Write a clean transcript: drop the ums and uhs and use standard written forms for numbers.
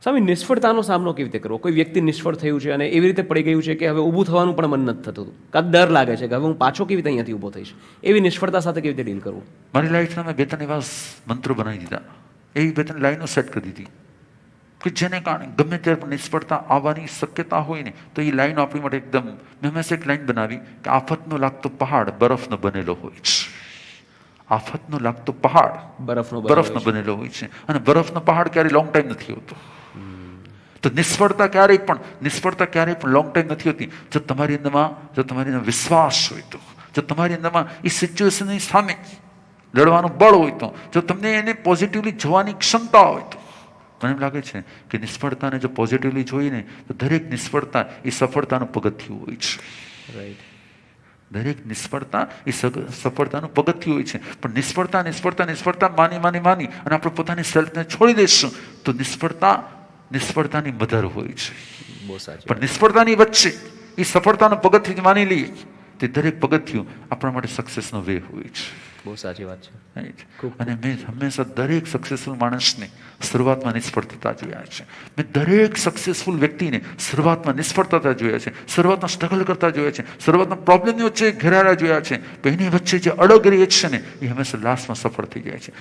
સ્વામી, નિષ્ફળતાનો સામનો કેવી રીતે કરવો? કોઈ વ્યક્તિ નિષ્ફળ થયું છે અને એવી રીતે પડી ગયું છે કે હવે ઊભું થવાનું પણ મન નથી થતું, કાં ડર લાગે છે કે હવે હું પાછો કેવી રીતે અહીંયાથી ઊભો થઈશ, એવી નિષ્ફળતા સાથે કેવી રીતે ડીલ કરવું? મારી લાઈફના મેં 2-3 એવા મંત્રો બનાવી દીધા, એવી 2-3 લાઈનો સેટ કરી દીધી કે જેને કારણે ગમે ત્યારે પણ નિષ્ફળતા આવવાની શક્યતા હોય ને તો એ લાઈનો આપણી માટે એકદમ. મેં હંમેશા એક લાઈન બનાવી કે આફતનો લાગતો પહાડ બરફનો બનેલો હોય છે. આફતનો લાગતો પહાડ બરફનો બનેલો હોય છે, અને બરફનો પહાડ ક્યારેય લોંગ ટાઈમ નથી હોતો. તો નિષ્ફળતા ક્યારેય પણ લોંગ ટાઈમ નથી હોતી. જો તમારી અંદર વિશ્વાસ હોય તો, જો તમારી અંદરમાં એ સિચ્યુએશનની સામે લડવાનું બળ હોય તો, જો તમને એને પોઝિટિવલી જોવાની ક્ષમતા હોય તો, મને એમ લાગે છે કે નિષ્ફળતાને જો પોઝિટિવલી જોઈને તો દરેક નિષ્ફળતા એ સફળતાનું પગથિયું હોય છે. રાઈટ. દરેક નિષ્ફળતા એ સફળતાનું પગથિયું હોય છે. પણ નિષ્ફળતા માની અને આપણે પોતાની સેલ્ફને છોડી દઈશું તો નિષ્ફળતાની મધર હોય છે. બહુ સાચી. પણ નિષ્ફળતાની વચ્ચે એ સફળતાનું પગથિયું માની લઈએ તે દરેક પગથિયું આપણા માટે સક્સેસનો વે હોય છે. બહુ સાચી વાત છે. અને મેં હંમેશા દરેક સક્સેસફુલ માણસને શરૂઆતમાં નિષ્ફળતા જોયા છે. મેં દરેક સક્સેસફુલ વ્યક્તિને શરૂઆતમાં નિષ્ફળતા જોયા છે, શરૂઆતમાં સ્ટ્રગલ કરતા જોયા છે, શરૂઆતમાં પ્રોબ્લેમની વચ્ચે ઘેરાયેલા જોયા છે. પણ એની વચ્ચે જે અડગ રહે છે ને એ હંમેશા લાસ્ટમાં સફળ થઈ જાય છે.